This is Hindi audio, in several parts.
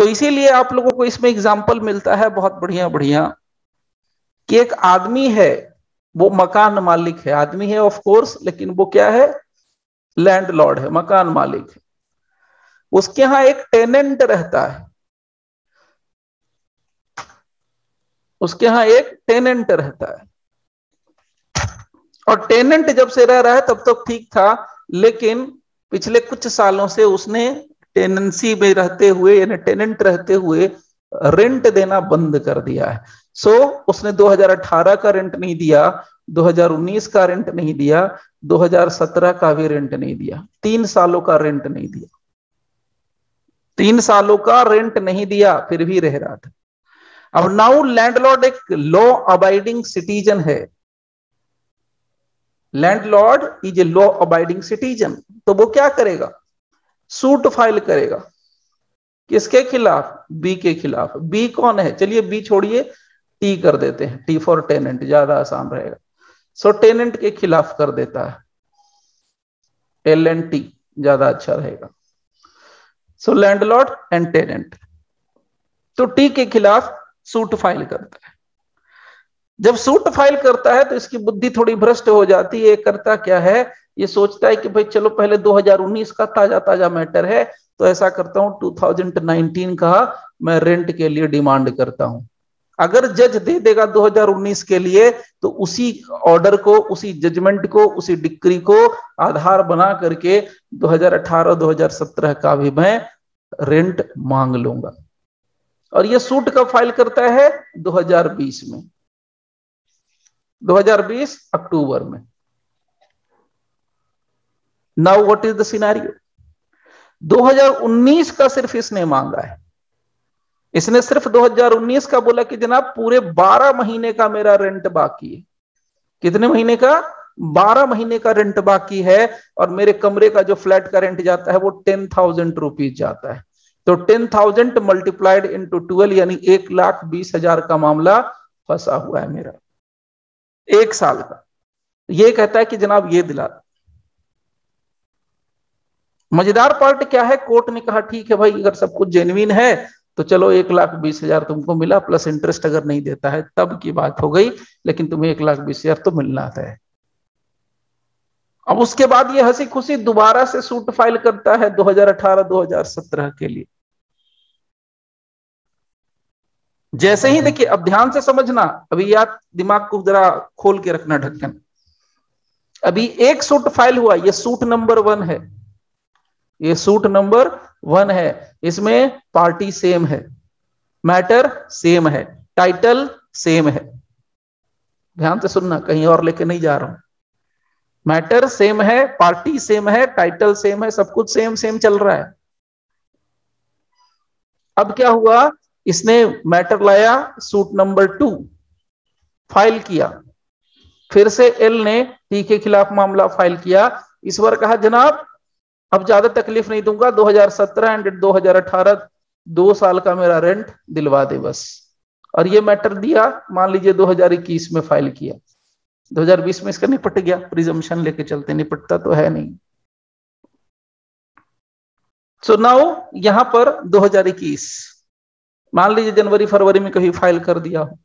तो इसीलिए आप लोगों को इसमें एग्जाम्पल मिलता है बहुत बढ़िया बढ़िया कि एक आदमी है, वो मकान मालिक है, आदमी है ऑफ कोर्स, लेकिन वो क्या है, लैंडलॉर्ड है, मकान मालिक है। उसके यहां एक टेनेंट रहता है, उसके यहां एक टेनेंट रहता है, और टेनेंट जब से रह रहा है तब तक ठीक था, लेकिन पिछले कुछ सालों से उसने टेनेंसी में रहते हुए, यानी टेनेंट रहते हुए रेंट देना बंद कर दिया है। सो उसने 2018 का रेंट नहीं दिया, 2019 का रेंट नहीं दिया, 2017 का भी रेंट नहीं दिया, 3 सालों का रेंट नहीं दिया, 3 सालों का रेंट नहीं दिया, फिर भी रह रहा था। अब नाउ लैंडलॉर्ड एक लॉ अबाइडिंग सिटीजन है, landlord is a law abiding citizen, तो वो क्या करेगा, सूट फाइल करेगा, किसके खिलाफ, बी के खिलाफ। बी कौन है, चलिए बी छोड़िए, टी कर देते हैं, टी फॉर टेनेंट, ज्यादा आसान रहेगा। सो टेनेंट के खिलाफ कर देता है, एल एंड टी ज्यादा अच्छा रहेगा। सो लैंडलॉर्ड एंड टेनेंट, तो टी के खिलाफ सूट फाइल करता है। जब सूट फाइल करता है तो इसकी बुद्धि थोड़ी भ्रष्ट हो जाती है। करता क्या है, ये सोचता है कि भाई चलो पहले 2019 का ताजा ताजा मैटर है, तो ऐसा करता हूं 2019 का मैं रेंट के लिए डिमांड करता हूं। अगर जज दे देगा 2019 के लिए, तो उसी ऑर्डर को, उसी जजमेंट को, उसी डिक्री को आधार बना करके 2018-2017 का भी मैं रेंट मांग लूंगा। और ये सूट कब फाइल करता है, 2020 में, 2020 अक्टूबर में। Now what is the scenario, 2019 का सिर्फ इसने मांगा है, इसने सिर्फ 2019 का बोला कि जनाब पूरे 12 महीने का मेरा रेंट बाकी है। कितने महीने का, 12 महीने का रेंट बाकी है, और मेरे कमरे का जो फ्लैट का रेंट जाता है वो 10,000 रुपीज जाता है। तो 10,000 मल्टीप्लाइड इंटू 12 यानी 1,20,000 का मामला फंसा हुआ है मेरा, 1 साल का। ये कहता है कि जनाब ये दिला। मजेदार पार्ट क्या है, कोर्ट ने कहा ठीक है भाई, अगर सब कुछ जेन्युइन है तो चलो 1,20,000 तुमको मिला, प्लस इंटरेस्ट अगर नहीं देता है तब की बात हो गई, लेकिन तुम्हें 1,20,000 तो मिलना है। अब उसके बाद ये हंसी खुशी दोबारा से सूट फाइल करता है 2018-2017 के लिए। जैसे ही, देखिए अब ध्यान से समझना, अभी याद दिमाग को जरा खोल के रखना ढक्कन। अभी एक सूट फाइल हुआ, ये सूट नंबर 1 है, ये सूट नंबर 1 है। इसमें पार्टी सेम है, मैटर सेम है, टाइटल सेम है। ध्यान से सुनना, कहीं और लेके नहीं जा रहा हूं। मैटर सेम है, पार्टी सेम है, टाइटल सेम है, सब कुछ सेम सेम चल रहा है। अब क्या हुआ, इसने मैटर लाया, सूट नंबर 2 फाइल किया, फिर से एल ने टी के खिलाफ मामला फाइल किया। इस बार कहा जनाब अब ज्यादा तकलीफ नहीं दूंगा, 2017 एंड 2018 2 साल का मेरा रेंट दिलवा दे बस। और ये मैटर दिया, मान लीजिए 2021 में फाइल किया, 2020 में इसका निपट गया, प्रिजम्पशन लेके चलते, निपटता तो है नहीं। सो नाउ यहां पर 2021, मान लीजिए जनवरी फरवरी में कहीं फाइल कर दिया हो।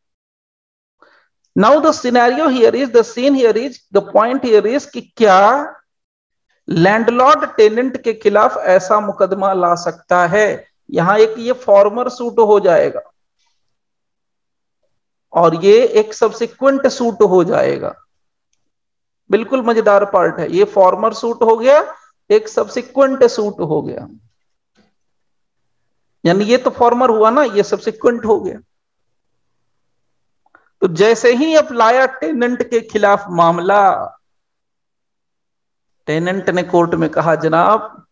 Now the scenario here is, the scene here is, the point here is कि क्या लैंडलॉर्ड टेनेंट के खिलाफ ऐसा मुकदमा ला सकता है। यहां एक ये फॉर्मर सूट हो जाएगा और ये एक सब्सिक्वेंट सूट हो जाएगा। बिल्कुल मजेदार पार्ट है, ये फॉर्मर सूट हो गया, एक सब्सिक्वेंट सूट हो गया। यानी ये तो फॉर्मर हुआ ना, ये सब्सिक्वेंट हो गया। तो जैसे ही अब लाया टेनेंट के खिलाफ मामला, टेनेंट ने कोर्ट में कहा जनाब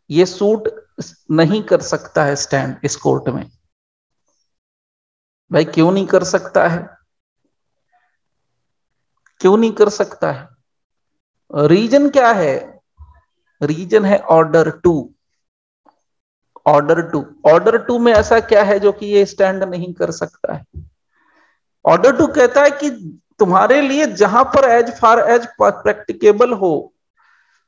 ये सूट नहीं कर सकता है स्टैंड इस कोर्ट में। भाई क्यों नहीं कर सकता है, क्यों नहीं कर सकता है, रीजन क्या है, रीजन है ऑर्डर 2। ऑर्डर 2 में ऐसा क्या है जो कि ये स्टैंड नहीं कर सकता है। ऑर्डर 2 कहता है कि तुम्हारे लिए जहां पर एज फार एज प्रैक्टिकेबल हो,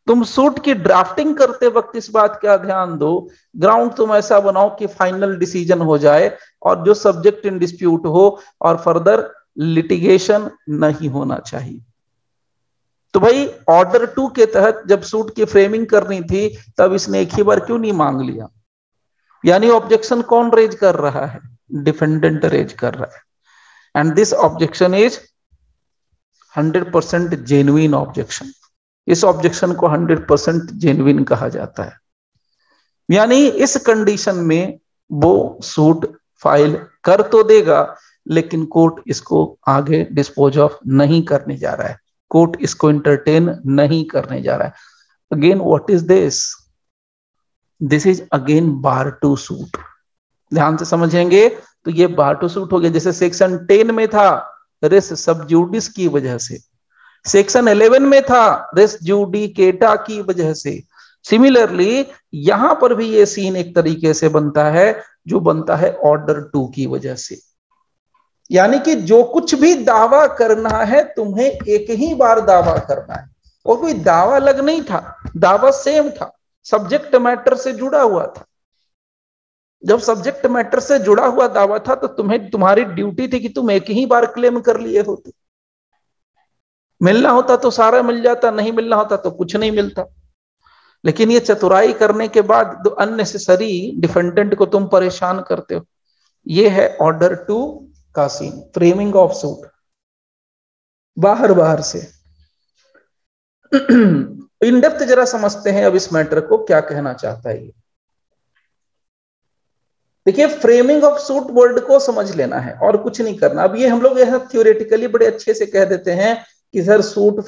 तुम सूट की ड्राफ्टिंग करते वक्त इस बात का ध्यान दो, ग्राउंड तुम ऐसा बनाओ कि फाइनल डिसीजन हो जाए और जो सब्जेक्ट इन डिस्प्यूट हो और फर्दर लिटिगेशन नहीं होना चाहिए। तो भाई ऑर्डर 2 के तहत जब सूट की फ्रेमिंग करनी थी तब इसने एक ही बार क्यों नहीं मांग लिया? यानी ऑब्जेक्शन कौन रेज कर रहा है? डिफेंडेंट रेज कर रहा है। And this objection is 100% genuine objection. इस ऑब्जेक्शन को 100% जेन्युइन कहा जाता है। यानी इस कंडीशन में वो सूट फाइल कर तो देगा लेकिन कोर्ट इसको आगे डिस्पोज ऑफ नहीं करने जा रहा है, कोर्ट इसको इंटरटेन नहीं करने जा रहा है। Again what is this? This is again bar to suit. ध्यान से समझेंगे तो ये बार टू सूट हो गया। जैसे सेक्शन 10 में था रेस सबजुडिस की वजह से, सेक्शन 11 में था रेस जुडिकेटा की वजह से, सिमिलरली यहां पर भी ये सीन एक तरीके से बनता है जो बनता है ऑर्डर 2 की वजह से। यानी कि जो कुछ भी दावा करना है तुम्हें एक ही बार दावा करना है, और कोई दावा अलग नहीं था, दावा सेम था, सब्जेक्ट मैटर से जुड़ा हुआ था। जब सब्जेक्ट मैटर से जुड़ा हुआ दावा था तो तुम्हें तुम्हारी ड्यूटी थी कि तुम एक ही बार क्लेम कर लिए होते। मिलना होता तो सारा मिल जाता, नहीं मिलना होता तो कुछ नहीं मिलता। लेकिन ये चतुराई करने के बाद तो अननेसेसरी डिफेंडेंट को तुम परेशान करते हो। ये है ऑर्डर 2 का सीन, फ्रेमिंग ऑफ सूट बाहर बाहर से। इन डेप्थ जरा समझते हैं अब इस मैटर को, क्या कहना चाहता है ये। देखिए फ्रेमिंग ऑफ सूट वर्ड को समझ लेना है और कुछ नहीं करना। अब ये हम लोग यह थ्योरेटिकली बड़े अच्छे से कह देते हैं कि सर सूट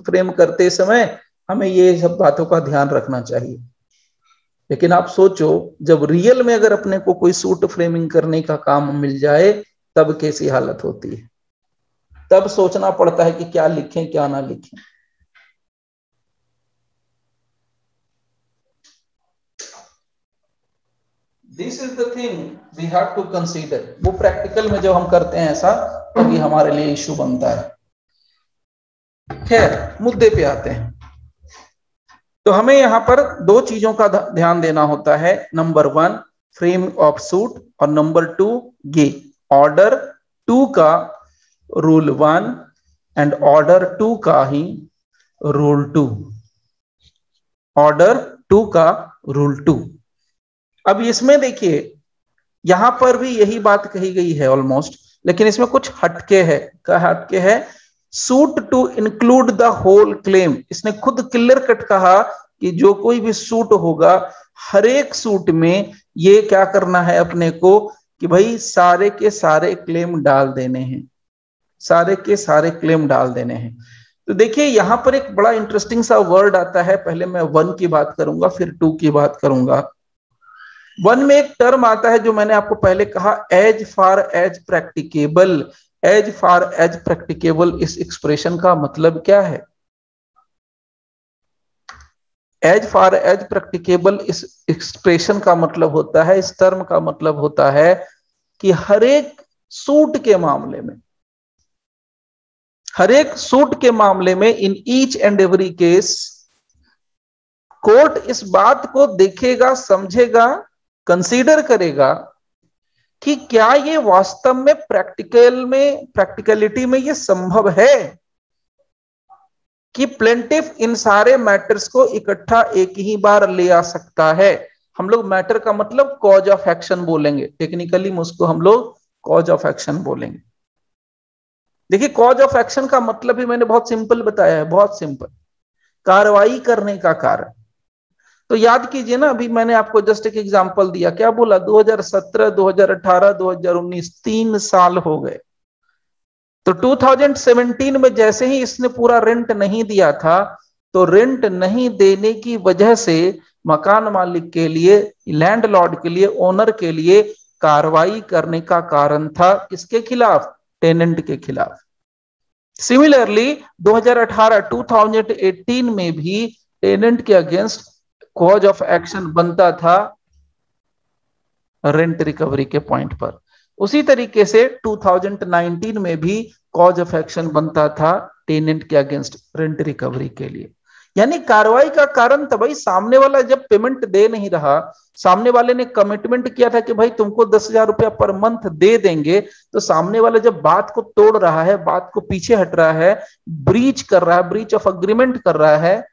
फ्रेम करते समय हमें ये सब बातों का ध्यान रखना चाहिए। लेकिन आप सोचो जब रियल में अगर अपने को कोई सूट फ्रेमिंग करने का काम मिल जाए तब कैसी हालत होती है। तब सोचना पड़ता है कि क्या लिखें क्या ना लिखें। This is the thing we have to consider. वो प्रैक्टिकल में जब हम करते हैं ऐसा तभी हमारे लिए इश्यू बनता है। खैर मुद्दे पे आते हैं। तो हमें यहां पर दो चीजों का ध्यान देना होता है। नंबर 1 फ्रेम ऑफ सूट और नंबर 2 ये ऑर्डर 2 का रूल 1 एंड ऑर्डर 2 का ही रूल 2। ऑर्डर 2 का रूल 2। अब इसमें देखिए यहां पर भी यही बात कही गई है ऑलमोस्ट, लेकिन इसमें कुछ हटके है। क्या हटके है? Suit to include the whole claim. इसने खुद क्लियर कट कहा कि जो कोई भी सूट होगा हर एक सूट में ये क्या करना है अपने को कि भाई सारे के सारे क्लेम डाल देने हैं, सारे के सारे क्लेम डाल देने हैं। तो देखिए यहां पर एक बड़ा इंटरेस्टिंग सा वर्ड आता है। पहले मैं 1 की बात करूंगा फिर 2 की बात करूंगा। 1 में एक टर्म आता है जो मैंने आपको पहले कहा, as far as practicable. As far as practicable, इस एक्सप्रेशन का मतलब क्या है? एज फार एज प्रैक्टिकेबल इस एक्सप्रेशन का मतलब होता है, इस टर्म का मतलब होता है कि हर एक सूट के मामले में, हर एक सूट के मामले में in each and every case court इस बात को देखेगा, समझेगा, कंसीडर करेगा कि क्या ये वास्तव में प्रैक्टिकलिटी में ये संभव है कि प्लेंटिफ इन सारे मैटर्स को इकट्ठा एक ही बार ले आ सकता है। हम लोग मैटर का मतलब कॉज ऑफ एक्शन बोलेंगे, टेक्निकली उसको हम लोग कॉज ऑफ एक्शन बोलेंगे। देखिए कॉज ऑफ एक्शन का मतलब भी मैंने बहुत सिंपल बताया है, बहुत सिंपल, कार्रवाई करने का कारण। तो याद कीजिए ना, अभी मैंने आपको जस्ट एक एग्जांपल दिया, क्या बोला? 2017, 2018, 2019 3 साल हो गए। तो 2017 में जैसे ही इसने पूरा रेंट नहीं दिया था तो रेंट नहीं देने की वजह से मकान मालिक के लिए, लैंडलॉर्ड के लिए, ओनर के लिए कार्रवाई करने का कारण था किसके खिलाफ? टेनेंट के खिलाफ। सिमिलरली 2018 में भी टेनेंट के अगेंस्ट कॉज ऑफ एक्शन बनता था रेंट रिकवरी के पॉइंट पर। उसी तरीके से 2019 में भी कॉज ऑफ एक्शन बनता था टेनेंट के अगेंस्ट रेंट रिकवरी के लिए। यानी कार्रवाई का कारण था भाई, सामने वाला जब पेमेंट दे नहीं रहा, सामने वाले ने कमिटमेंट किया था कि भाई तुमको 10,000 रुपया पर मंथ दे देंगे, तो सामने वाला जब बात को तोड़ रहा है, बात को पीछे हट रहा है, ब्रीच कर रहा है, ब्रीच ऑफ अग्रीमेंट कर रहा है,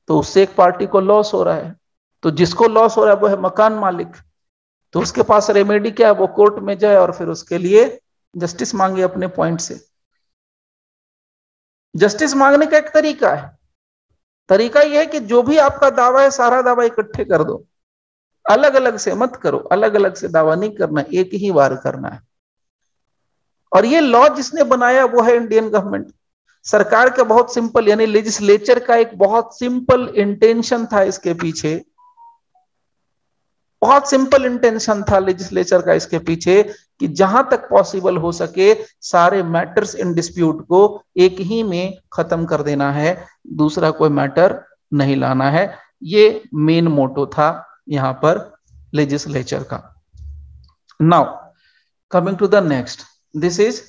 तो उससे एक पार्टी को लॉस हो रहा है। तो जिसको लॉस हो रहा है वो है मकान मालिक, तो उसके पास रेमेडी क्या है, वो कोर्ट में जाए और फिर उसके लिए जस्टिस मांगे अपने पॉइंट से। जस्टिस मांगने का एक तरीका है, तरीका यह है कि जो भी आपका दावा है सारा दावा इकट्ठे कर दो, अलग अलग से मत करो, अलग अलग से दावा नहीं करना, एक ही बार करना है। और ये लॉ जिसने बनाया वो है इंडियन गवर्नमेंट, सरकार का बहुत सिंपल, यानी लेजिस्लेचर का एक बहुत सिंपल इंटेंशन था इसके पीछे, बहुत सिंपल इंटेंशन था लेजिस्लेचर का इसके पीछे कि जहां तक पॉसिबल हो सके सारे मैटर्स इन डिस्प्यूट को एक ही में खत्म कर देना है, दूसरा कोई मैटर नहीं लाना है। ये मेन मोटो था यहां पर लेजिस्लेचर का। Now coming to the next, this is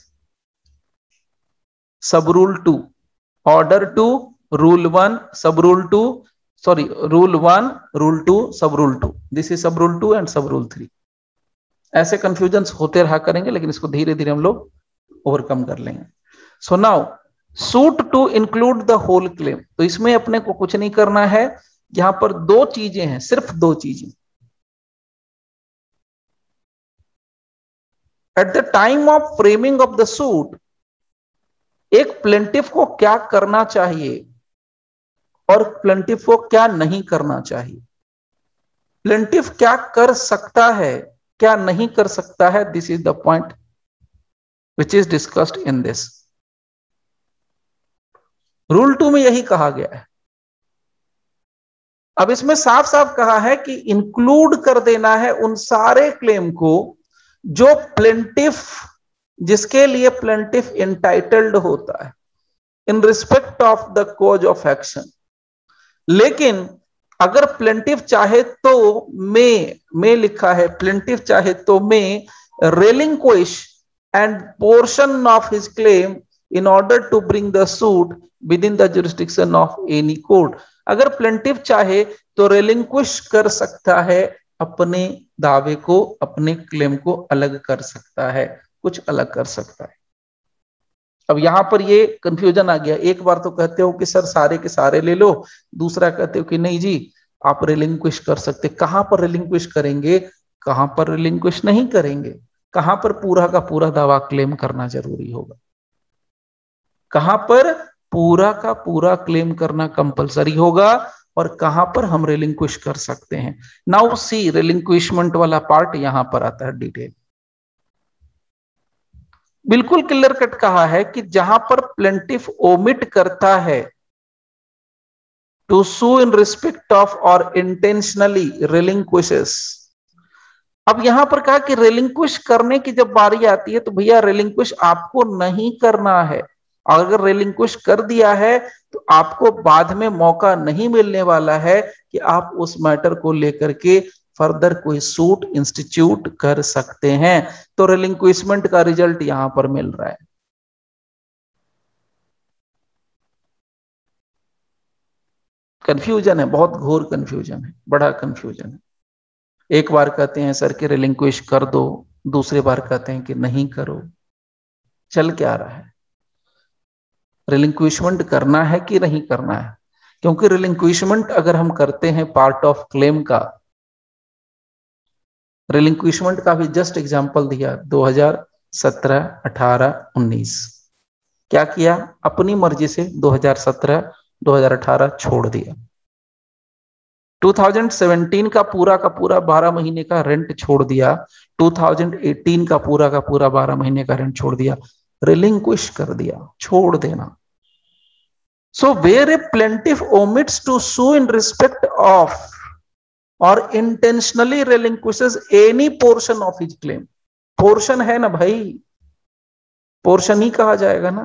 sub rule 2, order 2, rule 1, sub rule 2, sorry rule 1, rule 2, सब rule 2, this is sub rule 2 and सब रूल 3। ऐसे कंफ्यूजन होते रहा करेंगे, लेकिन इसको धीरे धीरे हम लोग ओवरकम कर लेंगे। So now suit to include the whole claim, तो इसमें अपने को कुछ नहीं करना है, यहां पर दो चीजें हैं, सिर्फ दो चीजें। At the time of framing of the suit, एक प्लेंटिफ को क्या करना चाहिए और प्लेंटिफ को क्या नहीं करना चाहिए, प्लेंटिफ क्या कर सकता है, क्या नहीं कर सकता है, this is the point which is discussed in this rule 2 में यही कहा गया है। अब इसमें साफ साफ कहा है कि इंक्लूड कर देना है उन सारे क्लेम को जो प्लेंटिफ, जिसके लिए प्लेंटिफ इंटाइटल्ड होता है इन respect of the cause of action. लेकिन अगर प्लेंटिफ चाहे तो में लिखा है, प्लेंटिफ चाहे तो में relinquish and portion of his claim in order to bring the suit within the jurisdiction of any court। अगर प्लेंटिफ चाहे तो relinquish कर सकता है अपने दावे को, अपने क्लेम को अलग कर सकता है, कुछ अलग कर सकता है। अब यहां पर ये कंफ्यूजन आ गया, एक बार तो कहते हो कि सर सारे के सारे ले लो, दूसरा कहते हो कि नहीं जी आप रिलिंक्विश कर सकते। कहां पर रिलिंक्विश करेंगे, कहां पर रिलिंक्विश नहीं करेंगे, कहां पर पूरा का पूरा दावा क्लेम करना जरूरी होगा, कहां पर पूरा का पूरा क्लेम करना कंपलसरी होगा और कहां पर हम रिलिंक्विश कर सकते हैं। नाउ सी रिलिंक्विशमेंट वाला पार्ट यहां पर आता है डिटेल, बिल्कुल क्लियर कट कहा है कि जहां पर प्लेंटिफ ओमिट करता है to sue in respect of और इंटेंशनली रिलिंक्विशेस। अब यहां पर कहा कि रिलिंक्विश करने की जब बारी आती है तो भैया रिलिंक्विश आपको नहीं करना है, और अगर रिलिंक्विश कर दिया है तो आपको बाद में मौका नहीं मिलने वाला है कि आप उस मैटर को लेकर के फर्दर कोई सूट इंस्टीट्यूट कर सकते हैं। तो रिलिंक्विशमेंट का रिजल्ट यहां पर मिल रहा है। कंफ्यूजन है, बहुत घोर कंफ्यूजन है, बड़ा कंफ्यूजन है। एक बार कहते हैं सर कि रिलिंक्विश कर दो, दूसरी बार कहते हैं कि नहीं करो। चल क्या रहा है, रिलिंक्विशमेंट करना है कि नहीं करना है? क्योंकि रिलिंक्विशमेंट अगर हम करते हैं पार्ट ऑफ क्लेम का, रिलिंक्विशमेंट का भी जस्ट एग्जांपल दिया 2017, 18, 19। क्या किया, अपनी मर्जी से 2017, 2018 छोड़ दिया। 2017 का पूरा 12 महीने का रेंट छोड़ दिया, 2018 का पूरा 12 महीने का रेंट छोड़ दिया, रिलिंक्विश कर दिया, छोड़ देना। So where a plaintiff omits to sue in respect of और intentionally relinquishes any portion of his claim, portion है ना भाई, पोर्शन ही कहा जाएगा ना।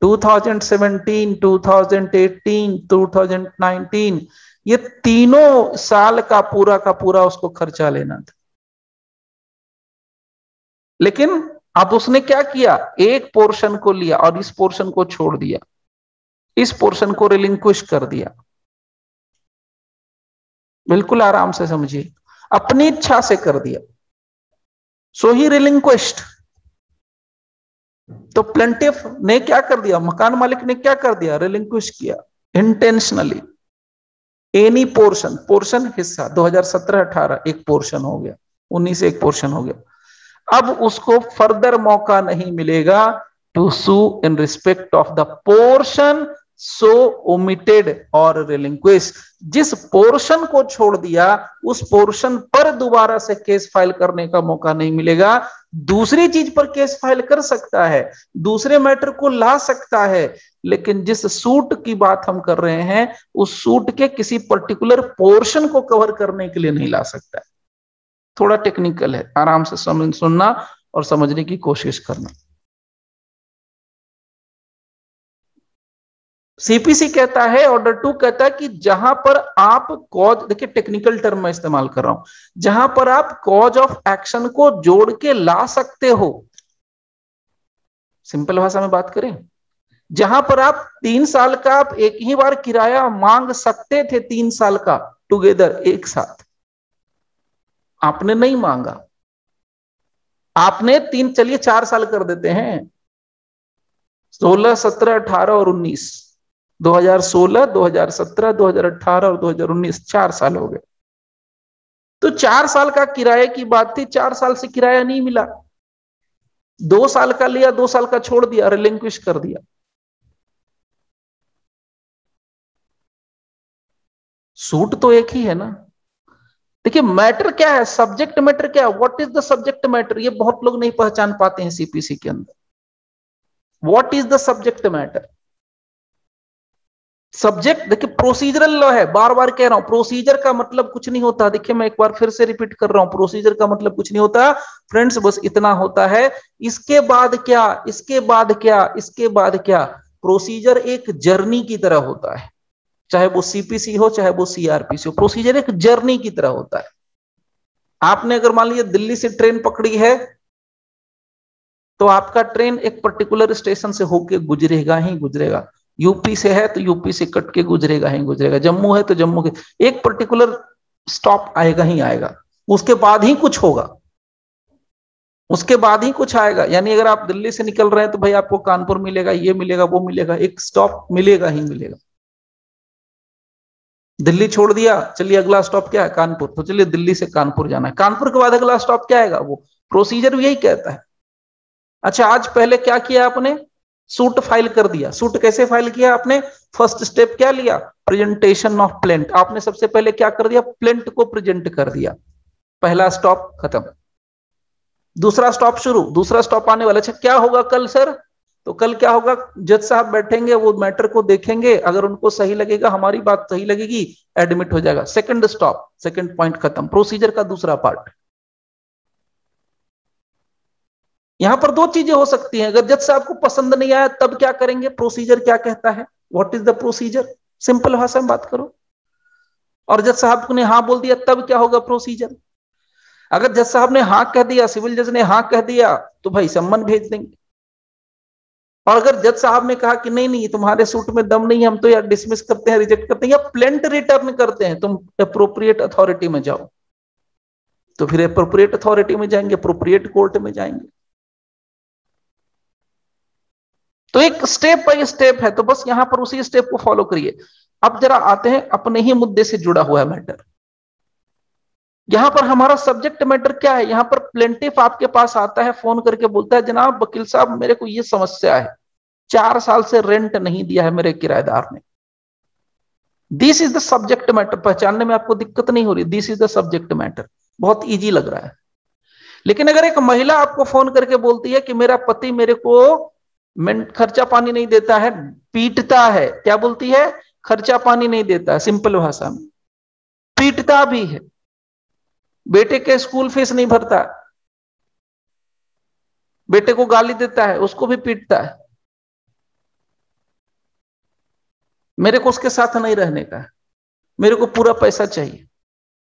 2017, 2018, 2019 ये तीनों साल का पूरा उसको खर्चा लेना था। लेकिन अब उसने क्या किया, एक पोर्शन को लिया और इस पोर्शन को छोड़ दिया। इस पोर्शन को रिलिंक्विश कर दिया। बिल्कुल आराम से समझिए, अपनी इच्छा से कर दिया, सो ही रिलिंक्विश्ड। तो प्लेंटिफ ने क्या कर दिया, मकान मालिक ने क्या कर दिया, रिलिंक्विश किया इंटेंशनली एनी पोर्शन, पोर्शन हिस्सा 2017-18 एक पोर्शन हो गया, 19 एक पोर्शन हो गया। अब उसको फर्दर मौका नहीं मिलेगा to sue in respect of the portion so omitted और रिलिंक्विश। जिस पोर्शन को छोड़ दिया उस पोर्शन पर दोबारा से केस फाइल करने का मौका नहीं मिलेगा। दूसरी चीज पर केस फाइल कर सकता है, दूसरे मैटर को ला सकता है, लेकिन जिस सूट की बात हम कर रहे हैं उस सूट के किसी पर्टिकुलर पोर्शन को कवर करने के लिए नहीं ला सकता है। थोड़ा टेक्निकल है, आराम से सुनना और समझने की कोशिश करना। सीपीसी कहता है, ऑर्डर 2 कहता है कि जहां पर आप कॉज, देखिए टेक्निकल टर्म मैं इस्तेमाल कर रहा हूं, जहां पर आप कॉज ऑफ एक्शन को जोड़ के ला सकते हो, सिंपल भाषा में बात करें, जहां पर आप 3 साल का आप एक ही बार किराया मांग सकते थे, 3 साल का टुगेदर एक साथ, आपने नहीं मांगा, आपने 3, चलिए 4 साल कर देते हैं, 16, 17, 18 और 19, 2016, 2017, 2018 और 2019 4 साल हो गए। तो 4 साल का किराए की बात थी, 4 साल से किराया नहीं मिला, 2 साल का लिया, 2 साल का छोड़ दिया, रिलिंक्विश कर दिया। सूट तो एक ही है ना। देखिए मैटर क्या है, सब्जेक्ट मैटर क्या है, what is the subject matter, ये बहुत लोग नहीं पहचान पाते हैं सीपीसी के अंदर। What is the subject matter? Subject, देखिए प्रोसीजरल लॉ है, बार बार कह रहा हूं, प्रोसीजर का मतलब कुछ नहीं होता। देखिए मैं एक बार फिर से रिपीट कर रहा हूं, प्रोसीजर का मतलब कुछ नहीं होता फ्रेंड्स, बस इतना होता है इसके बाद क्या, इसके बाद क्या, इसके बाद क्या। प्रोसीजर एक जर्नी की तरह होता है, चाहे वो सीपीसी हो चाहे वो सीआरपीसी हो, प्रोसीजर एक जर्नी की तरह होता है। आपने अगर मान लीजिए दिल्ली से ट्रेन पकड़ी है तो आपका ट्रेन एक पर्टिकुलर स्टेशन से होके गुजरेगा ही गुजरेगा, यूपी से है तो यूपी से कट के गुजरेगा ही गुजरेगा, जम्मू है तो जम्मू के एक पर्टिकुलर स्टॉप आएगा ही आएगा, उसके बाद ही कुछ होगा, उसके बाद ही कुछ आएगा। यानी अगर आप दिल्ली से निकल रहे हैं तो भाई आपको कानपुर मिलेगा, ये मिलेगा, वो मिलेगा, एक स्टॉप मिलेगा ही मिलेगा। दिल्ली छोड़ दिया, चलिए अगला स्टॉप क्या है, कानपुर, तो चलिए दिल्ली से कानपुर जाना है, कानपुर के बाद अगला स्टॉप क्या आएगा, वो प्रोसीजर यही कहता है। अच्छा, आज पहले क्या किया आपने, सूट फाइल कर दिया। सूट कैसे फाइल किया आपने, फर्स्ट स्टेप क्या लिया, प्रेजेंटेशन ऑफ प्लेंट। आपने सबसे पहले क्या कर दिया, प्लेंट को प्रेजेंट कर दिया, पहला स्टॉप खत्म, दूसरा स्टॉप शुरू, दूसरा स्टॉप आने वाला। अच्छा क्या होगा कल सर, तो कल क्या होगा, जज साहब बैठेंगे, वो मैटर को देखेंगे, अगर उनको सही लगेगा, हमारी बात सही लगेगी, एडमिट हो जाएगा। सेकंड स्टॉप, सेकंड पॉइंट खत्म, प्रोसीजर का दूसरा पार्ट। यहां पर 2 चीजें हो सकती हैं, अगर जज साहब को पसंद नहीं आया तब क्या करेंगे, प्रोसीजर क्या कहता है, what is the procedure, simple भाषा में बात करो। और जज साहब ने हाँ बोल दिया तब क्या होगा, प्रोसीजर। अगर जज साहब ने हाँ कह दिया, सिविल जज ने हाँ कह दिया, तो भाई सम्मन भेज देंगे। और अगर जज साहब ने कहा कि नहीं नहीं तुम्हारे सूट में दम नहीं है, हम तो यार डिसमिस करते हैं, रिजेक्ट करते हैं, या प्लेंट रिटर्न करते हैं, तुम अप्रोप्रिएट अथॉरिटी में जाओ, तो फिर अप्रोप्रिएट अथॉरिटी में जाएंगे, अप्रोप्रिएट कोर्ट में जाएंगे। तो एक स्टेप बाय स्टेप है, तो बस यहां पर उसी स्टेप को फॉलो करिए। अब जरा आते हैं अपने ही मुद्दे से जुड़ा हुआ है मैटर। यहां पर हमारा सब्जेक्ट मैटर क्या है, यहां पर प्लेंटिफ आपके पास आता है, फोन करके बोलता है जनाब वकील साहब मेरे को ये समस्या है, 4 साल से रेंट नहीं दिया है मेरे किराएदार ने। This is the subject matter, पहचानने में आपको दिक्कत नहीं हो रही, this is the subject matter, बहुत इजी लग रहा है। लेकिन अगर एक महिला आपको फोन करके बोलती है कि मेरा पति मेरे को खर्चा पानी नहीं देता है, पीटता है, क्या बोलती है, खर्चा पानी नहीं देता है, सिंपल भाषा में पीटता भी है, बेटे के स्कूल फीस नहीं भरता, बेटे को गाली देता है, उसको भी पीटता है, मेरे को उसके साथ नहीं रहने का है, मेरे को पूरा पैसा चाहिए,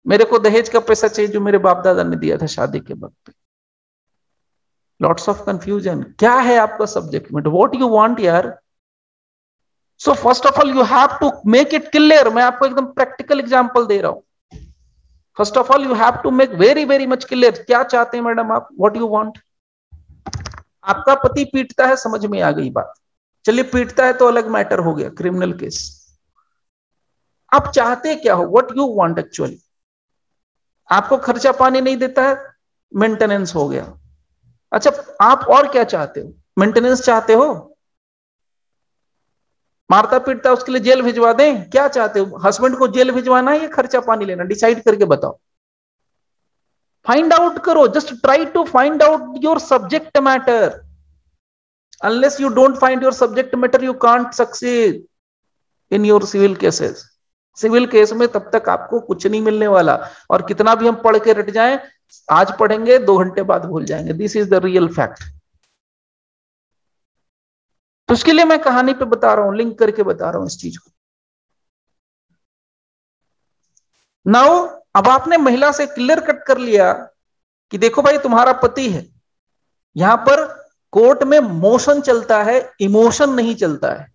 मेरे को दहेज का पैसा चाहिए जो मेरे बाप दादा ने दिया था शादी के वक्त पे। Lots of confusion. क्या है आपका subject matter, what you want यार, so first of all you have to make it clear. मैं आपको एकदम प्रैक्टिकल एग्जांपल दे रहा हूं। First of all you have to make very very much clear, क्या चाहते हैं मैडम आप, व्हाट यू वांट। आपका पति पीटता है, समझ में आ गई बात, चलिए पीटता है तो अलग मैटर हो गया, क्रिमिनल केस। आप चाहते क्या हो, व्हाट यू वांट एक्चुअली। आपको खर्चा पानी नहीं देता है, मेंटेनेंस हो गया। अच्छा आप और क्या चाहते हो, मेंटेनेंस चाहते हो, मारता पीटता उसके लिए जेल भिजवा दें, क्या चाहते हो, हस्बैंड को जेल भिजवाना है या खर्चा पानी लेना, डिसाइड करके बताओ। फाइंड आउट करो, just try to find out your subject matter. Unless you don't find your subject matter, you can't succeed in your civil cases. Civil case में तब तक आपको कुछ नहीं मिलने वाला, और कितना भी हम पढ़ के रट जाएं, आज पढ़ेंगे 2 घंटे बाद भूल जाएंगे। This is the real fact. तो उसके लिए मैं कहानी पे बता रहा हूं, लिंक करके बता रहा हूं इस चीज को। नाउ अब आपने महिला से क्लियर कट कर लिया कि देखो भाई तुम्हारा पति है, यहां पर कोर्ट में मोशन चलता है, इमोशन नहीं चलता है।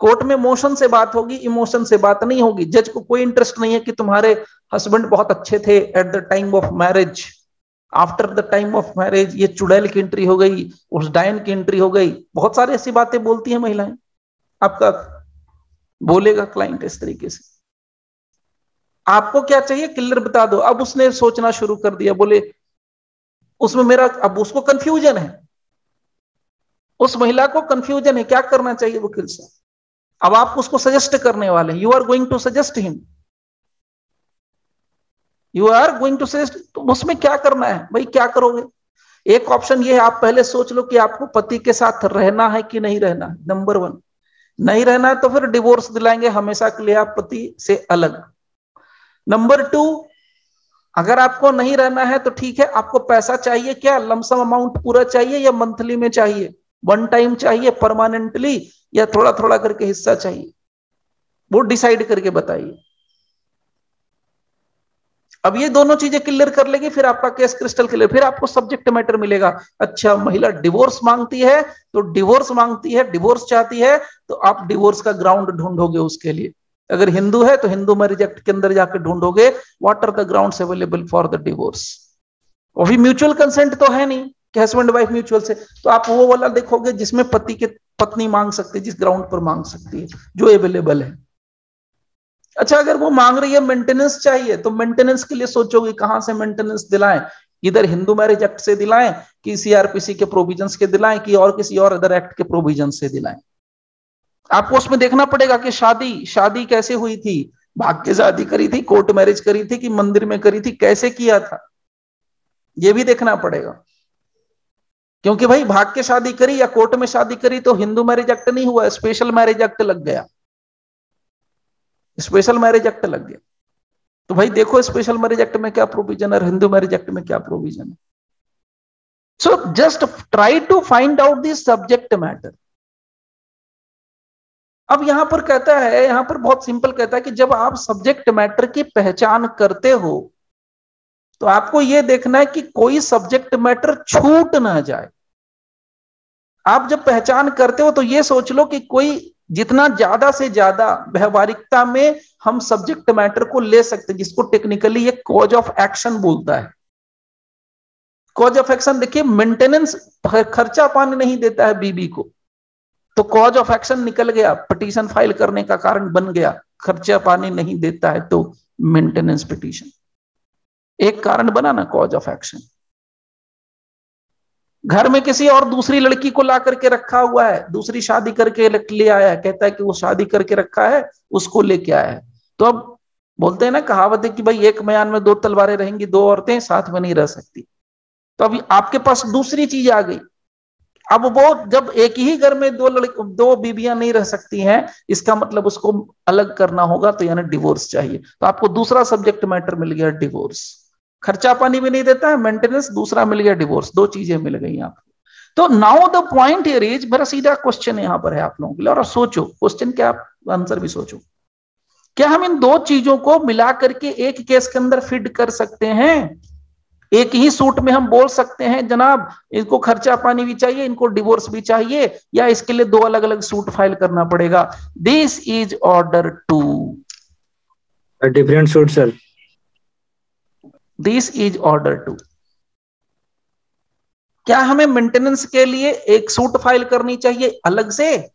कोर्ट में मोशन से बात होगी, इमोशन से बात नहीं होगी। जज को कोई इंटरेस्ट नहीं है कि तुम्हारे हस्बैंड बहुत अच्छे थे at the time of marriage, after the time of marriage ये चुड़ैल की एंट्री हो गई, उस डायन की एंट्री हो गई। बहुत सारी ऐसी बातें बोलती हैं महिलाएं, आपका बोलेगा क्लाइंट इस तरीके से। आपको क्या चाहिए, क्लियर बता दो। अब उसने सोचना शुरू कर दिया, बोले उसमें मेरा, अब उसको कंफ्यूजन है, उस महिला को कंफ्यूजन है, क्या करना चाहिए वकील साहब। अब आप उसको सजेस्ट करने वाले हैं, you are going to suggest him, you are going to suggest. तो उसमें क्या करना है भाई, क्या करोगे। एक ऑप्शन ये है, आप पहले सोच लो कि आपको पति के साथ रहना है कि नहीं रहना है। नंबर 1, नहीं रहना है तो फिर डिवोर्स दिलाएंगे हमेशा के लिए आप पति से अलग। नंबर 2, अगर आपको नहीं रहना है तो ठीक है, आपको पैसा चाहिए क्या, लमसम अमाउंट पूरा चाहिए या मंथली में चाहिए, वन टाइम चाहिए, परमानेंटली, या थोड़ा थोड़ा करके हिस्सा चाहिए, वो डिसाइड करके बताइए। अब ये दोनों चीजें क्लियर कर लेगी, फिर आपका केस क्रिस्टल क्लियर, फिर आपको सब्जेक्ट मैटर मिलेगा। अच्छा महिला डिवोर्स मांगती है तो डिवोर्स मांगती है, डिवोर्स चाहती है तो आप डिवोर्स का ग्राउंड ढूंढोगे उसके लिए। अगर हिंदू है तो हिंदू मैरिज एक्ट के अंदर जाकर ढूंढोगे what are the grounds available for the divorce. और भी म्यूचुअल कंसेंट तो है नहीं कि हस्बैंड वाइफ म्यूचुअल से, तो आप वो वाला देखोगे जिसमें पति के पत्नी मांग सकती है, जिस ग्राउंड पर मांग सकती है, जो अवेलेबल है। अच्छा अगर वो मांग रही है मेंटेनेंस चाहिए, तो मेंटेनेंस के लिए सोचोगे कहां से मेंटेनेंस दिलाएं, इधर हिंदू मैरिज एक्ट से दिलाएं कि सीआरपीसी के प्रोविजंस के दिलाएं कि और किसी और अदर एक्ट के प्रोविजन से दिलाएं। आपको उसमें देखना पड़ेगा कि शादी कैसे हुई थी, भाग के शादी करी थी, कोर्ट मैरिज करी थी कि मंदिर में करी थी, कैसे किया था, ये भी देखना पड़ेगा। क्योंकि भाई भाग के शादी करी या कोर्ट में शादी करी तो हिंदू मैरिज एक्ट नहीं हुआ, स्पेशल मैरिज एक्ट लग गया, स्पेशल मैरिज एक्ट लग गया। तो भाई देखो स्पेशल मैरिज एक्ट में क्या प्रोविजन है, हिंदू मैरिज एक्ट में क्या प्रोविजन है। So just try to find out this subject matter. अब यहां पर कहता है, यहां पर बहुत सिंपल कहता है कि जब आप सब्जेक्ट मैटर की पहचान करते हो तो आपको यह देखना है कि कोई सब्जेक्ट मैटर छूट ना जाए। आप जब पहचान करते हो तो यह सोच लो कि कोई जितना ज्यादा से ज्यादा व्यवहारिकता में हम सब्जेक्ट मैटर को ले सकते हैं, जिसको टेक्निकली ये कॉज ऑफ एक्शन बोलता है। कॉज ऑफ एक्शन देखिए, मेंटेनेंस खर्चा पानी नहीं देता है बीबी को तो कॉज ऑफ एक्शन निकल गया, पिटीशन फाइल करने का कारण बन गया। खर्चा पानी नहीं देता है तो मेंटेनेंस पिटीशन एक कारण बना ना, कॉज ऑफ एक्शन। घर में किसी और दूसरी लड़की को ला करके रखा हुआ है, दूसरी शादी करके ले आया है, कहता है कि वो शादी करके रखा है उसको लेके आया है। तो अब बोलते हैं ना, कहावत है कि भाई एक म्यान में 2 तलवारें रहेंगी, 2 औरतें साथ में नहीं रह सकती। तो अभी आपके पास दूसरी चीज आ गई। अब वो जब एक ही घर में 2 बीबियां नहीं रह सकती हैं, इसका मतलब उसको अलग करना होगा, तो यानी डिवोर्स चाहिए। तो आपको दूसरा सब्जेक्ट मैटर मिल गया, डिवोर्स। खर्चा पानी भी नहीं देता है, मेंटेनेंस, दूसरा मिल गया डिवोर्स, 2 चीजें मिल गई आपको। तो now the point here is, मेरा सीधा क्वेश्चन यहां पर है आप लोगों के लिए, और सोचो क्वेश्चन क्या, आप आंसर भी सोचो। क्या हम इन 2 चीजों को मिला करके एक केस के अंदर फिट कर सकते हैं? एक ही सूट में हम बोल सकते हैं जनाब इनको खर्चा पानी भी चाहिए, इनको डिवोर्स भी चाहिए, या इसके लिए 2 अलग अलग सूट फाइल करना पड़ेगा? This is order two. Different suit sir. This is order two. क्या हमें मेंटेनेंस के लिए एक सूट फाइल करनी चाहिए अलग से?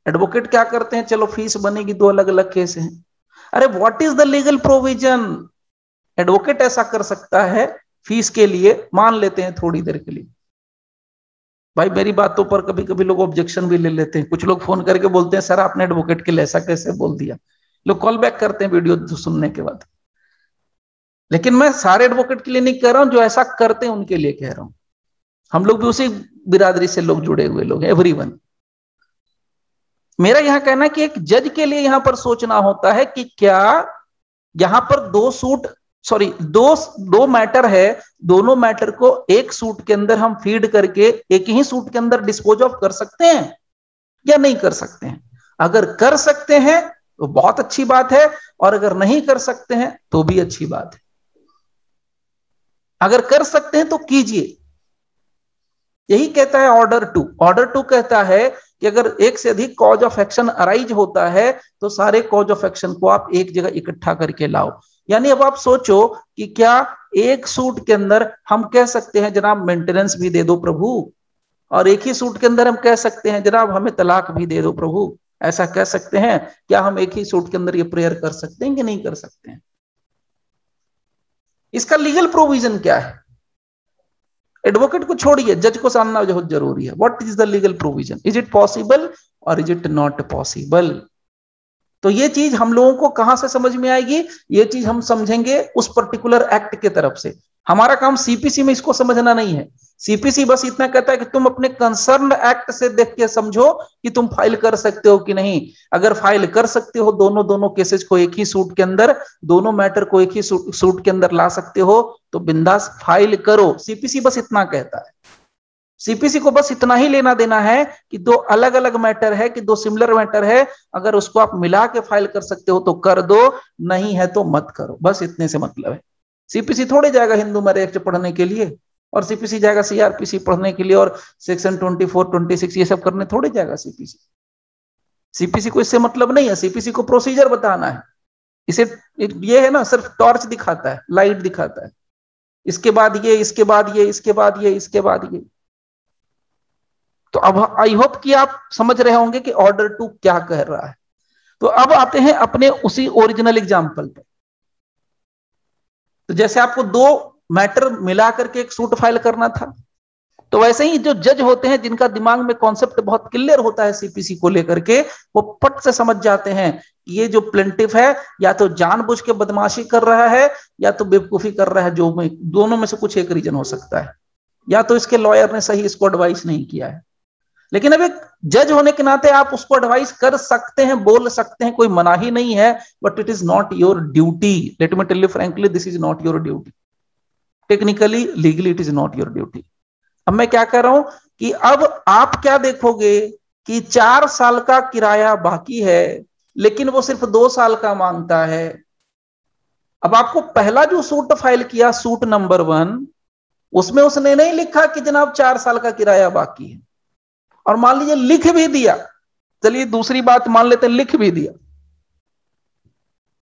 एडवोकेट क्या करते हैं, चलो फीस बनेगी, 2 अलग अलग केस हैं। अरे what is the legal provision? Advocate ऐसा कर सकता है फीस के लिए, मान लेते हैं थोड़ी देर के लिए, भाई मेरी बातों पर कभी कभी लोग ऑब्जेक्शन भी ले लेते हैं, कुछ लोग फोन करके बोलते हैं सर आपने एडवोकेट के लिए ऐसा कैसे बोल दिया, लोग कॉल बैक करते हैं वीडियो सुनने के बाद। लेकिन मैं सारे एडवोकेट के लिए नहीं कह रहा हूं, जो ऐसा करते हैं उनके लिए कह रहा हूं। हम लोग भी उसी बिरादरी से लोग जुड़े हुए लोग हैं, एवरीवन। मेरा यहां कहना है कि एक जज के लिए यहां पर सोचना होता है कि क्या यहां पर दो मैटर है, दोनों मैटर को एक सूट के अंदर हम फीड करके एक ही सूट के अंदर डिस्पोज ऑफ कर सकते हैं या नहीं कर सकते हैं? अगर कर सकते हैं तो बहुत अच्छी बात है, और अगर नहीं कर सकते हैं तो भी अच्छी बात है। अगर कर सकते हैं तो कीजिए, यही कहता है ऑर्डर टू। ऑर्डर टू कहता है कि अगर एक से अधिक कॉज ऑफ एक्शन अराइज होता है तो सारे कॉज ऑफ एक्शन को आप एक जगह इकट्ठा करके लाओ। यानी अब आप सोचो कि क्या एक सूट के अंदर हम कह सकते हैं जनाब मेंटेनेंस भी दे दो प्रभु, और एक ही सूट के अंदर हम कह सकते हैं जनाब हमें तलाक भी दे दो प्रभु? ऐसा कह सकते हैं? क्या हम एक ही सूट के अंदर ये प्रेयर कर सकते हैं कि नहीं कर सकते हैं? इसका लीगल प्रोविजन क्या है? एडवोकेट को छोड़िए, जज को जानना बहुत जरूरी है। What is the legal provision? Is it possible और इज इट नॉट पॉसिबल? तो ये चीज हम लोगों को कहां से समझ में आएगी? ये चीज हम समझेंगे उस पर्टिकुलर एक्ट के तरफ से। हमारा काम सीपीसी में इसको समझना नहीं है। सीपीसी बस इतना कहता है कि तुम अपने कंसर्न एक्ट से देख के समझो कि तुम फाइल कर सकते हो कि नहीं। अगर फाइल कर सकते हो दोनों केसेस को एक ही सूट के अंदर, दोनों मैटर को एक ही सूट के अंदर ला सकते हो, तो बिंदास फाइल करो। सीपीसी बस इतना कहता है। सीपीसी को बस इतना ही लेना देना है कि 2 अलग अलग मैटर है, कि 2 सिमिलर मैटर है, अगर उसको आप मिला के फाइल कर सकते हो तो कर दो, नहीं है तो मत करो। बस इतने से मतलब है। सीपीसी थोड़े जाएगा हिंदू मैरिज एक्ट पढ़ने के लिए, और सीपीसी जाएगा सीआरपीसी पढ़ने के लिए, और सेक्शन 24, 26 ये सब करने थोड़े जाएगा सीपीसी। सीपीसी को इससे मतलब नहीं है, सीपीसी को प्रोसीजर बताना है। इसे ये है ना, सिर्फ टॉर्च दिखाता है, लाइट दिखाता है, इसके बाद ये, इसके बाद ये, इसके बाद ये, इसके बाद ये। तो अब आई होप कि आप समझ रहे होंगे कि ऑर्डर टू क्या कह रहा है। तो अब आते हैं अपने उसी ओरिजिनल एग्जाम्पल पे। तो जैसे आपको 2 मैटर मिला करके एक सूट फाइल करना था, तो वैसे ही जो जज होते हैं जिनका दिमाग में कॉन्सेप्ट बहुत क्लियर होता है सीपीसी को लेकर के, वो पट से समझ जाते हैं कि ये जो प्लेंटिफ है या तो जानबूझ के बदमाशी कर रहा है या तो बेवकूफी कर रहा है, जो दोनों में से कुछ एक रीजन हो सकता है, या तो इसके लॉयर ने सही इसको एडवाइस नहीं किया है। लेकिन अब एक जज होने के नाते आप उसको एडवाइस कर सकते हैं, बोल सकते हैं, कोई मनाही नहीं है, but it is not your duty. Let me tell you frankly, this is not your duty. Technically, legally it is not your duty. अब मैं क्या कह रहा हूं कि अब आप क्या देखोगे कि 4 साल का किराया बाकी है, लेकिन वो सिर्फ 2 साल का मांगता है। अब आपको पहला जो सूट फाइल किया, सूट नंबर 1, उसमें उसने नहीं लिखा कि जनाब 4 साल का किराया बाकी है, और मान लीजिए लिख भी दिया, चलिए दूसरी बात मान लेते हैं, लिख भी दिया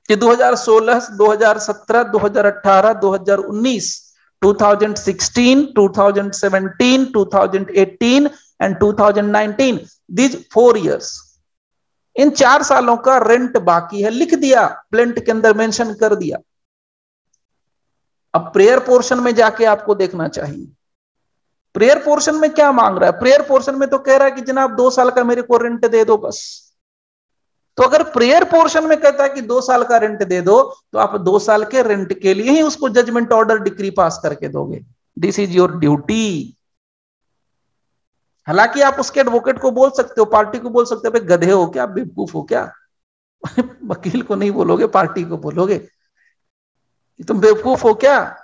कि 2016, 2017, 2018, 2019, 2016, 2017, 2018 एंड 2019, these 4 years, इन 4 सालों का रेंट बाकी है, लिख दिया, प्लेंट के अंदर मेंशन कर दिया। अब प्रेयर पोर्शन में जाके आपको देखना चाहिए प्रेयर पोर्शन में क्या मांग रहा है। प्रेयर पोर्शन में तो कह रहा है कि जनाब 2 साल का मेरे को रेंट दे दो बस। तो अगर प्रेयर पोर्शन में कहता है कि 2 साल का रेंट दे दो, तो आप 2 साल के रेंट के लिए ही उसको जजमेंट ऑर्डर डिक्री पास करके दोगे। This is your duty. हालांकि आप उसके एडवोकेट को बोल सकते हो, पार्टी को बोल सकते हो, भाई गधे हो क्या, बेवकूफ हो क्या? वकील को नहीं बोलोगे, पार्टी को बोलोगे तुम बेवकूफ हो क्या।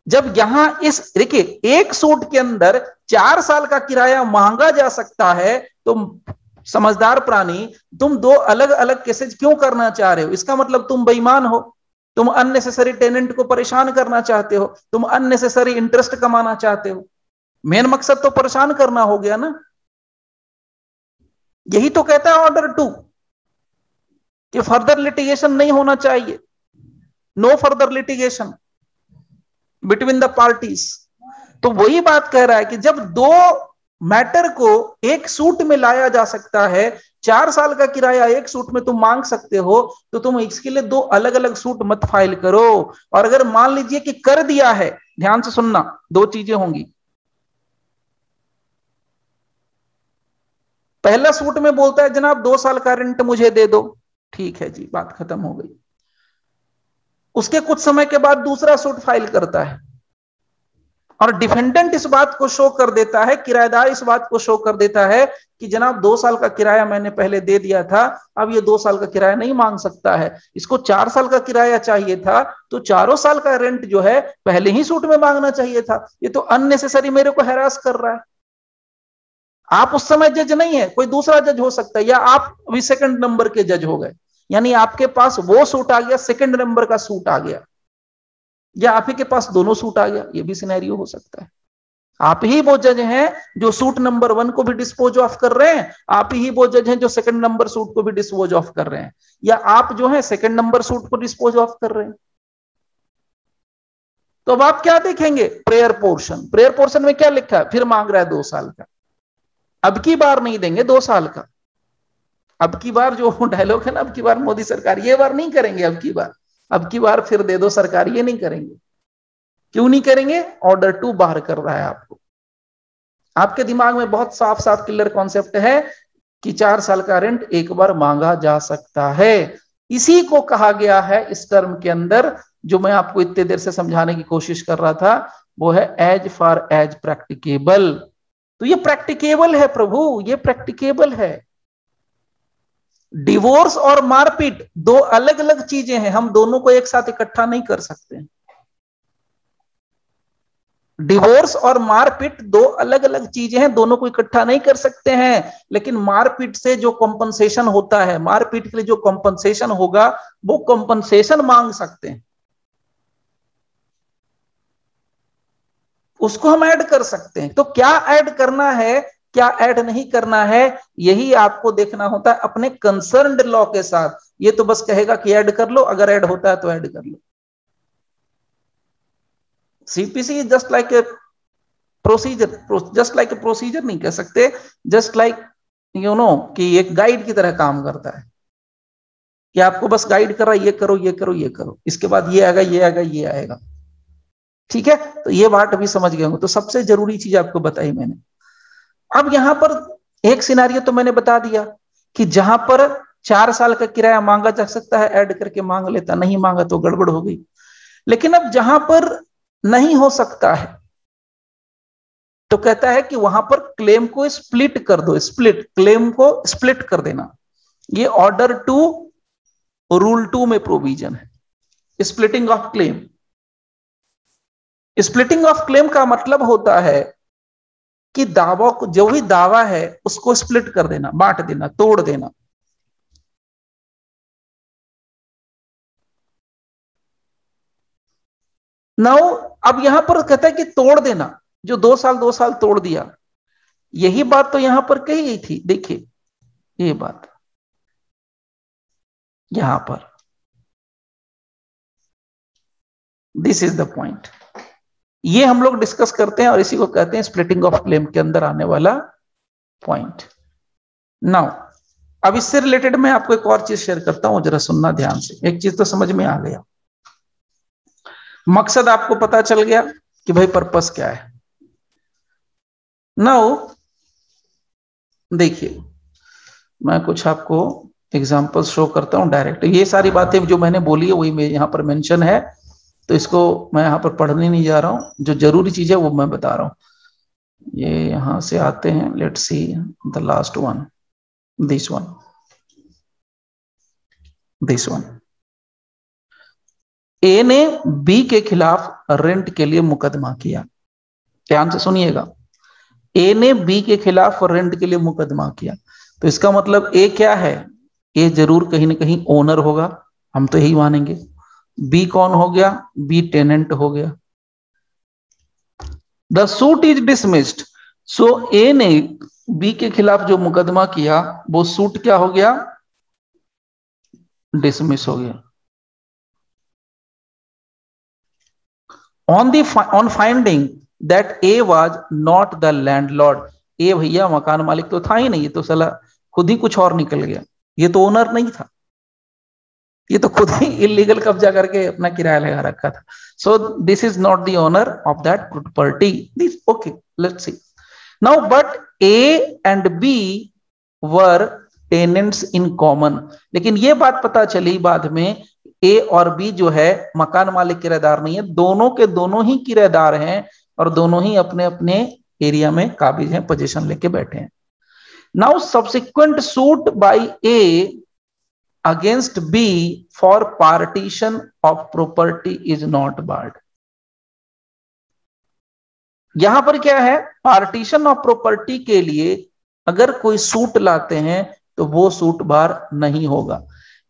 जब यहां इस देखिए एक सूट के अंदर 4 साल का किराया मांगा जा सकता है, तो समझदार प्राणी तुम 2 अलग अलग केसेज क्यों करना चाह रहे हो? इसका मतलब तुम बेईमान हो। तुम अननेसेसरी टेनेंट को परेशान करना चाहते हो, तुम अननेसेसरी इंटरेस्ट कमाना चाहते हो। मेन मकसद तो परेशान करना हो गया ना। यही तो कहता है ऑर्डर 2 कि फर्दर लिटिगेशन नहीं होना चाहिए, no further litigation between the parties. तो वही बात कह रहा है कि जब दो मैटर को एक सूट में लाया जा सकता है, 4 साल का किराया एक सूट में तुम मांग सकते हो, तो तुम इसके लिए 2 अलग अलग सूट मत फाइल करो। और अगर मान लीजिए कि कर दिया है, ध्यान से सुनना, 2 चीजें होंगी। पहला सूट में बोलता है जनाब 2 साल का रेंट मुझे दे दो, ठीक है जी, बात खत्म हो गई। उसके कुछ समय के बाद दूसरा सूट फाइल करता है और डिफेंडेंट इस बात को शो कर देता है, किराएदार इस बात को शो कर देता है कि जनाब 2 साल का किराया मैंने पहले दे दिया था, अब ये 2 साल का किराया नहीं मांग सकता है, इसको 4 साल का किराया चाहिए था, तो 4 साल का रेंट जो है पहले ही सूट में मांगना चाहिए था। ये तो अननेसेसरी मेरे को हैरास कर रहा है। आप उस समय जज नहीं है, कोई दूसरा जज हो सकता है, या आप अभी 2nd नंबर के जज हो गए, यानी आपके पास वो सूट आ गया, 2nd नंबर का सूट आ गया, या आप ही के पास दोनों सूट आ गया, ये भी सिनेरियो हो सकता है। आप ही वो जज हैं जो सूट नंबर 1 को भी डिस्पोज ऑफ कर रहे हैं, आप ही वो जज हैं जो 2nd नंबर सूट को भी डिस्पोज ऑफ कर रहे हैं, या आप जो है 2nd नंबर सूट को डिस्पोज ऑफ कर रहे हैं। तो अब आप क्या देखेंगे? Prayer portion. प्रेयर पोर्शन में क्या लिखा है? फिर मांग रहा है 2 साल का। अब की बार नहीं देंगे 2 साल का, अब की बार जो डायलॉग है ना, अब की बार मोदी सरकार, ये बार नहीं करेंगे, अब की बार फिर दे दो सरकार, ये नहीं करेंगे। क्यों नहीं करेंगे? ऑर्डर 2 बाहर कर रहा है आपको। आपके दिमाग में बहुत साफ साफ क्लियर कॉन्सेप्ट है कि 4 साल का रेंट एक बार मांगा जा सकता है। इसी को कहा गया है इस टर्म के अंदर, जो मैं आपको इतने देर से समझाने की कोशिश कर रहा था, वो है एज फार एज प्रैक्टिकेबल। तो ये प्रैक्टिकेबल है प्रभु, ये प्रैक्टिकेबल है। डिवोर्स और मारपीट 2 अलग अलग चीजें हैं, हम दोनों को एक साथ इकट्ठा नहीं कर सकते। डिवोर्स और मारपीट 2 अलग अलग चीजें हैं, दोनों को इकट्ठा नहीं कर सकते हैं। लेकिन मारपीट से जो कॉम्पनसेशन होता है, मारपीट के लिए जो कॉम्पनसेशन होगा, वो कॉम्पनसेशन मांग सकते हैं, उसको हम ऐड कर सकते हैं। तो क्या ऐड करना है, क्या ऐड नहीं करना है, यही आपको देखना होता है अपने कंसर्न्ड लॉ के साथ। ये तो बस कहेगा कि ऐड कर लो, अगर ऐड होता है तो ऐड कर लो। CPC is just like a procedure, just like a procedure नहीं कह सकते, जस्ट लाइक यू नो कि एक गाइड की तरह काम करता है, कि आपको बस गाइड कर रहा है, ये करो ये करो ये करो, इसके बाद ये आएगा ये आएगा ये आएगा। ठीक है, तो ये बात अभी समझ गए होंगे। तो सबसे जरूरी चीज आपको बताई मैंने। अब यहां पर एक सिनेरियो तो मैंने बता दिया कि जहां पर 4 साल का किराया मांगा जा सकता है, ऐड करके मांग लेता, नहीं मांगा तो गड़बड़ हो गई। लेकिन अब जहां पर नहीं हो सकता है, तो कहता है कि वहां पर क्लेम को स्प्लिट कर दो, स्प्लिट, क्लेम को स्प्लिट कर देना। ये ऑर्डर 2 रूल 2 में प्रोविजन है, splitting of claim. Splitting of claim का मतलब होता है कि दावा को, जो भी दावा है उसको स्प्लिट कर देना, बांट देना, तोड़ देना। नाउ अब यहां पर कहता है कि तोड़ देना, जो 2 साल तोड़ दिया, यही बात तो यहां पर कही गई थी। देखिए ये बात यहां पर, दिस इज द पॉइंट, ये हम लोग डिस्कस करते हैं और इसी को कहते हैं स्प्लिटिंग ऑफ क्लेम के अंदर आने वाला पॉइंट। नाउ अब इससे रिलेटेड मैं आपको एक और चीज शेयर करता हूं, जरा सुनना ध्यान से। एक चीज तो समझ में आ गया, मकसद आपको पता चल गया कि भाई पर्पस क्या है। नाउ देखिए, मैं कुछ आपको एग्जांपल्स शो करता हूं डायरेक्ट। ये सारी बातें जो मैंने बोली है वही मैं यहां पर मेंशन है, तो इसको मैं यहां पर पढ़ने नहीं जा रहा हूं, जो जरूरी चीज है वो मैं बता रहा हूं। ये यहां से आते हैं, let's see the last one, this one, this one. A ने बी के खिलाफ रेंट के लिए मुकदमा किया। ध्यान से सुनिएगा, ए ने बी के खिलाफ रेंट के लिए मुकदमा किया, तो इसका मतलब ए क्या है? ए जरूर कहीं ना कहीं ओनर होगा, हम तो यही मानेंगे। बी कौन हो गया? बी टेनेंट हो गया। द सूट इज डिसमिस्ड, सो ए ने बी के खिलाफ जो मुकदमा किया वो सूट क्या हो गया? डिसमिस हो गया। On finding that A was not the landlord, A भैया मकान मालिक तो था ही नहीं, ये तो साला खुद ही कुछ और निकल गया, ये तो ओनर नहीं था, ये तो खुद ही इलीगल कब्जा करके अपना किराया लगा रखा था। So this is not the owner of that property. This okay, let's see now. But A and B were tenants in common, लेकिन ये बात पता चली बाद में ए और बी जो है मकान मालिक किराएदार नहीं है, दोनों के दोनों ही किराएदार हैं और दोनों ही अपने अपने एरिया में काबिज हैं, पोजीशन लेके बैठे हैं। Now subsequent suit by A against B for partition of property is not barred. यहां पर क्या है? पार्टीशन ऑफ प्रॉपर्टी के लिए अगर कोई सूट लाते हैं तो वो सूट बार नहीं होगा।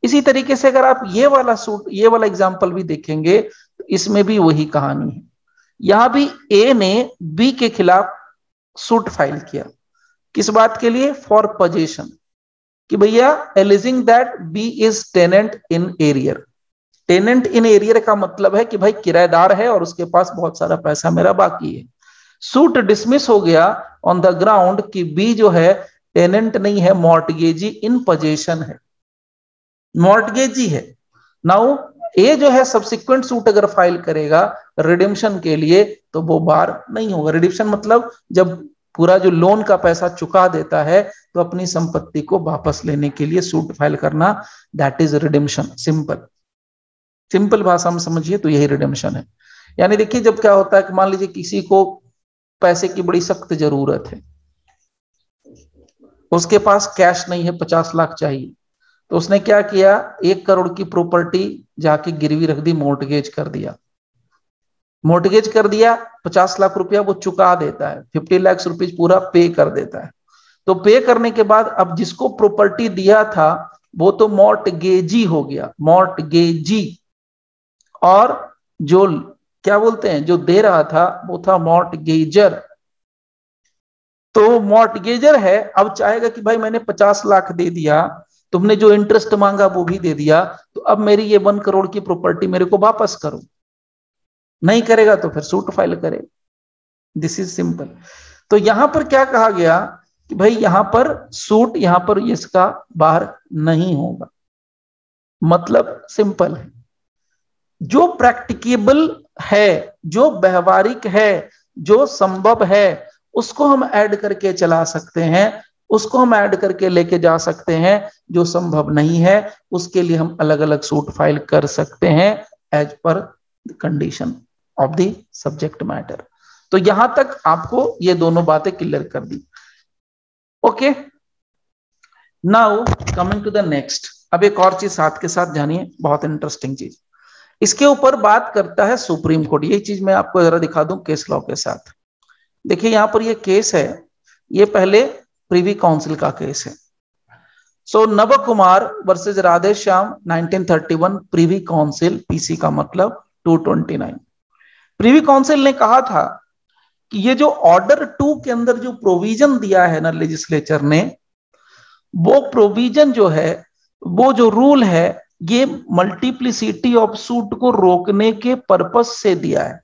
इसी तरीके से अगर आप ये वाला सूट, ये वाला एग्जांपल भी देखेंगे तो इसमें भी वही कहानी है। यहां भी ए ने बी के खिलाफ सूट फाइल किया, किस बात के लिए? फॉर पोजीशन, कि भैया alleging that B is tenant in arrear. Tenant in arrear का मतलब है कि भाई किराएदार है और उसके पास बहुत सारा पैसा मेरा बाकी है। सूट डिसमिस हो गया ऑन द ग्राउंड कि बी जो है टेनेंट नहीं है, मॉर्टगेजी इन पोजीशन है, मॉर्टगेजी है। नाउ ए जो है सब्सिक्वेंट सूट अगर फाइल करेगा रिडेम्पशन के लिए तो वो बार नहीं होगा। रिडेम्पशन मतलब जब पूरा जो लोन का पैसा चुका देता है तो अपनी संपत्ति को वापस लेने के लिए सूट फाइल करना, दैट इज रिडेम्पशन। सिंपल भाषा में समझिए तो यही रिडेम्पशन है। यानी देखिए जब क्या होता है कि मान लीजिए किसी को पैसे की बड़ी सख्त जरूरत है, उसके पास कैश नहीं है, 50 लाख चाहिए, तो उसने क्या किया? 1 करोड़ की प्रॉपर्टी जाके गिरवी रख दी, मोर्टगेज कर दिया। मोर्टगेज कर दिया, 50 लाख रुपया वो चुका देता है, 50 लाख रुपीज पूरा पे कर देता है। तो पे करने के बाद अब जिसको प्रॉपर्टी दिया था वो तो मॉर्टगेजी हो गया, मॉर्टगेजी, और जो क्या बोलते हैं जो दे रहा था वो था मॉर्टगेजर। तो मॉर्टगेजर है, अब चाहेगा कि भाई मैंने 50 लाख दे दिया, तुमने जो इंटरेस्ट मांगा वो भी दे दिया, तो अब मेरी ये 1 करोड़ की प्रॉपर्टी मेरे को वापस करो। नहीं करेगा तो फिर सूट फाइल करेगा। This is simple. तो यहां पर क्या कहा गया कि भाई यहां पर सूट, यहां पर इसका बाहर नहीं होगा। मतलब सिंपल है, जो प्रैक्टिकेबल है, जो व्यवहारिक है, जो संभव है, उसको हम ऐड करके चला सकते हैं, उसको हम ऐड करके लेके जा सकते हैं। जो संभव नहीं है उसके लिए हम अलग अलग सूट फाइल कर सकते हैं as per condition of the subject matter. तो यहां तक आपको ये दोनों बातें क्लियर कर दी। Okay, now coming to the next. अब एक और चीज साथ के साथ जानिए, बहुत इंटरेस्टिंग चीज। इसके ऊपर बात करता है सुप्रीम कोर्ट। यही चीज मैं आपको जरा दिखा दूं केस लॉ के साथ। देखिए यहां पर ये केस है, ये पहले प्रिवी काउंसिल का केस है। So Nav Kumar versus Radhe Shyam 1931 Privy Council, PC का मतलब 229। प्रिवी काउंसिल ने कहा था कि ये जो ऑर्डर 2 के अंदर जो प्रोविजन दिया है ना लेजिस्लेचर ने, वो प्रोविजन जो है, वो जो रूल है, ये मल्टीप्लिसिटी ऑफ सूट को रोकने के पर्पस से दिया है।